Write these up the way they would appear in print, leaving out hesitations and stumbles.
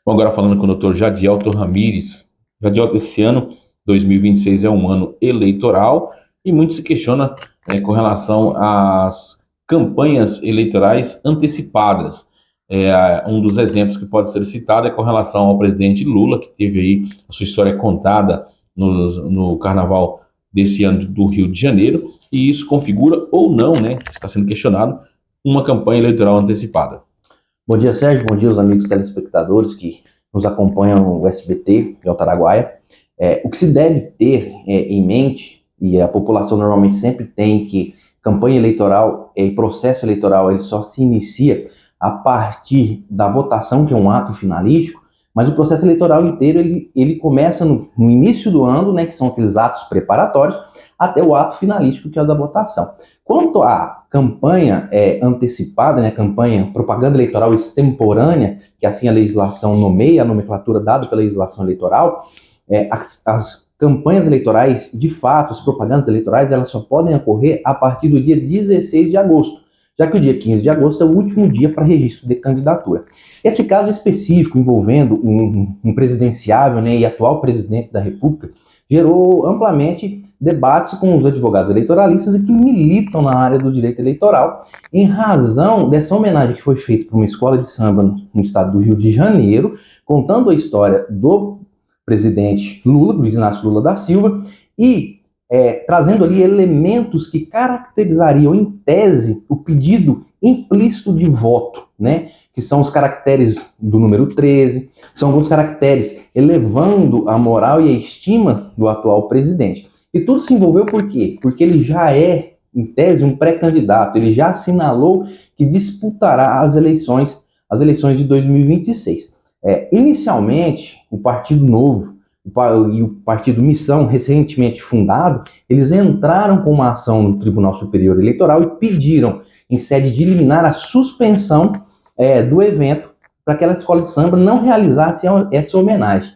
Bom, agora falando com o Dr. Jadielton Ramires. Jadielton, esse ano, 2026, é um ano eleitoral e muito se questiona, com relação às campanhas eleitorais antecipadas. Um dos exemplos que pode ser citado é com relação ao presidente Lula, que teve aí a sua história contada no carnaval desse ano do Rio de Janeiro, e isso configura ou não, né, está sendo questionado, uma campanha eleitoral antecipada. Bom dia, Sérgio. Bom dia aos amigos telespectadores que nos acompanham no SBT de Altaraguaia. O que se deve ter em mente, e a população normalmente sempre tem, que campanha eleitoral e processo eleitoral ele só se inicia a partir da votação, que é um ato finalístico, mas o processo eleitoral inteiro ele começa no início do ano, né, que são aqueles atos preparatórios, até o ato finalístico, que é o da votação. Quanto à campanha antecipada, né, campanha propaganda eleitoral extemporânea, que assim a legislação nomeia, a nomenclatura dada pela legislação eleitoral, as campanhas eleitorais, de fato, as propagandas eleitorais, elas só podem ocorrer a partir do dia 16 de agosto, já que o dia 15 de agosto é o último dia para registro de candidatura. Esse caso específico envolvendo um presidenciável, né, e atual presidente da República gerou amplamente debates com os advogados eleitoralistas e que militam na área do direito eleitoral, em razão dessa homenagem que foi feita por uma escola de samba no estado do Rio de Janeiro, contando a história do presidente Lula, Luiz Inácio Lula da Silva, e trazendo ali elementos que caracterizariam, em tese, o pedido implícito de voto, né? Que são os caracteres do número 13, são alguns caracteres elevando a moral e a estima do atual presidente. E tudo se envolveu por quê? Porque ele já é, em tese, um pré-candidato, ele já assinalou que disputará as eleições de 2026. Inicialmente, o Partido Novo e o Partido Missão, recentemente fundado, eles entraram com uma ação no Tribunal Superior Eleitoral e pediram, em sede de liminar, a suspensão do evento para que aquela escola de samba não realizasse essa homenagem.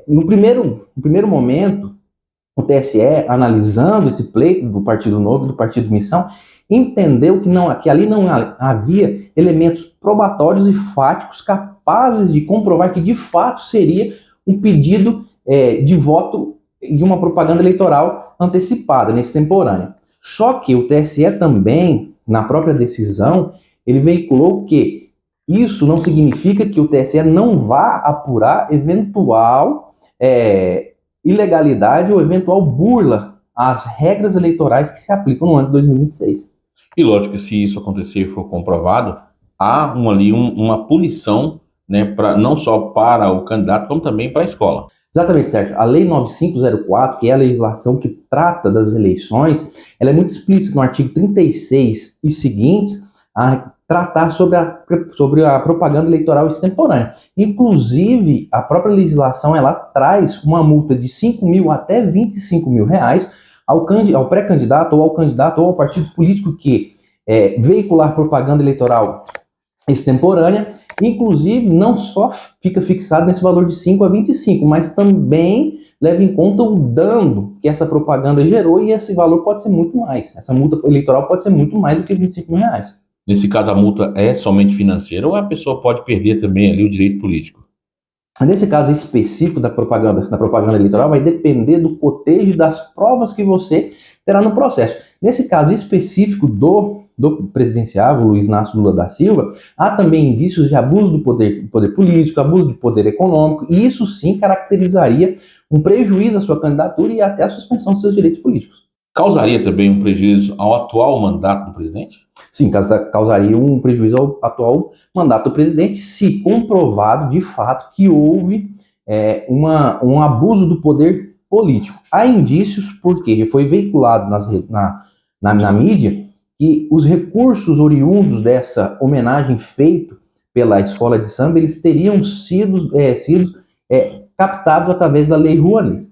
No primeiro momento, o TSE, analisando esse pleito do Partido Novo e do Partido Missão, entendeu que ali não havia elementos probatórios e fáticos capazes de comprovar que de fato seria um pedido de voto e uma propaganda eleitoral antecipada, extemporânea. Só que o TSE também, na própria decisão, ele veiculou que isso não significa que o TSE não vá apurar eventual ilegalidade ou eventual burla às regras eleitorais que se aplicam no ano de 2026. E lógico que se isso acontecer e for comprovado, há uma punição, né, não só para o candidato, como também para a escola. Exatamente, Sérgio. A Lei 9504, que é a legislação que trata das eleições, ela é muito explícita no artigo 36 e seguintes a tratar sobre a propaganda eleitoral extemporânea. Inclusive, a própria legislação ela traz uma multa de 5 mil até 25 mil reais ao pré-candidato ou ao candidato ou ao partido político que veicular propaganda eleitoral extemporânea. Inclusive, não só fica fixado nesse valor de 5 a 25, mas também leva em conta o dano que essa propaganda gerou, e esse valor pode ser muito mais. Essa multa eleitoral pode ser muito mais do que 25 mil reais. Nesse caso, a multa é somente financeira ou a pessoa pode perder também ali o direito político? Nesse caso específico da propaganda eleitoral, vai depender do cotejo das provas que você terá no processo. Nesse caso específico do presidenciável Luiz Inácio Lula da Silva, há também indícios de abuso do poder político, abuso do poder econômico, e isso sim caracterizaria um prejuízo à sua candidatura e até a suspensão dos seus direitos políticos. Causaria também um prejuízo ao atual mandato do presidente? Sim, causaria um prejuízo ao atual mandato do presidente, se comprovado de fato que houve um abuso do poder político. Há indícios, porque foi veiculado na mídia, que os recursos oriundos dessa homenagem feita pela escola de samba, eles teriam sido captados através da Lei Rouanet.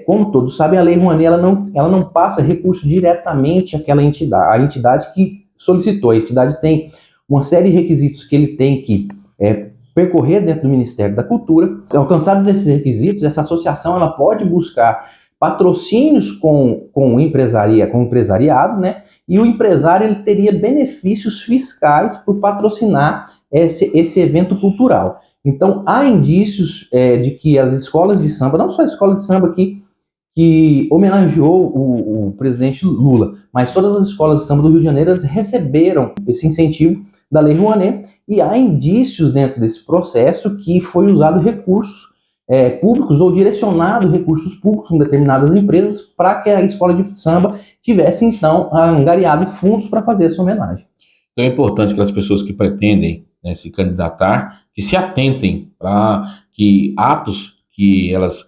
Como todos sabem, a Lei Rouanet ela não passa recurso diretamente àquela entidade. A entidade que solicitou, a entidade tem uma série de requisitos que ele tem que percorrer dentro do Ministério da Cultura. Alcançados esses requisitos, essa associação ela pode buscar patrocínios com o empresariado, né? E o empresário ele teria benefícios fiscais por patrocinar esse evento cultural. Então, há indícios de que as escolas de samba, não só a escola de samba que homenageou o presidente Lula, mas todas as escolas de samba do Rio de Janeiro receberam esse incentivo da Lei Rouanet, e há indícios dentro desse processo que foi usado recursos públicos ou direcionado recursos públicos em determinadas empresas para que a escola de samba tivesse, então, angariado fundos para fazer essa homenagem. Então é importante que as pessoas que pretendem, né, se candidatar, que se atentem para que atos que elas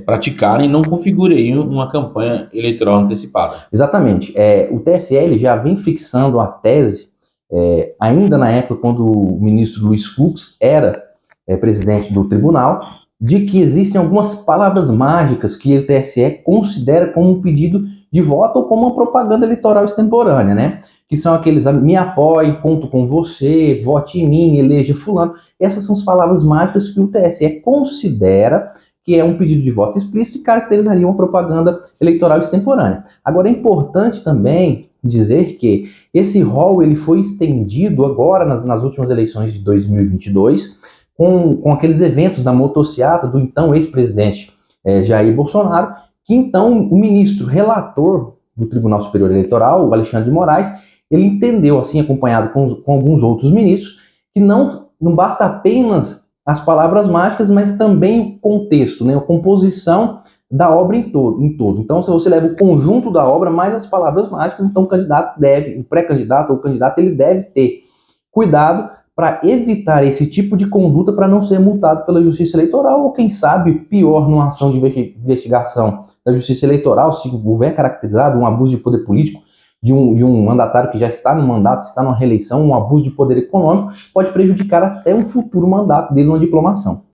praticarem não configurem uma campanha eleitoral antecipada. Exatamente. O TSE ele já vem fixando a tese, ainda na época quando o ministro Luiz Fux era presidente do tribunal, de que existem algumas palavras mágicas que o TSE considera como um pedido de voto ou como uma propaganda eleitoral extemporânea, né? Que são aqueles me apoie, conto com você, vote em mim, eleja fulano. Essas são as palavras mágicas que o TSE considera que é um pedido de voto explícito e caracterizaria uma propaganda eleitoral extemporânea. Agora, é importante também dizer que esse rol ele foi estendido agora nas últimas eleições de 2022, com aqueles eventos da motociata do então ex-presidente Jair Bolsonaro, que então o ministro relator do Tribunal Superior Eleitoral, o Alexandre de Moraes, ele entendeu, assim, acompanhado com alguns outros ministros, que não basta apenas as palavras mágicas, mas também o contexto, né, a composição da obra em todo. Então, se você leva o conjunto da obra mais as palavras mágicas, então o pré-candidato ou o candidato, ele deve ter cuidado para evitar esse tipo de conduta para não ser multado pela Justiça Eleitoral ou, quem sabe, pior, numa ação de investigação da Justiça Eleitoral, se houver caracterizado um abuso de poder político de um mandatário que já está no mandato, está numa reeleição, um abuso de poder econômico, pode prejudicar até um futuro mandato dele numa diplomação.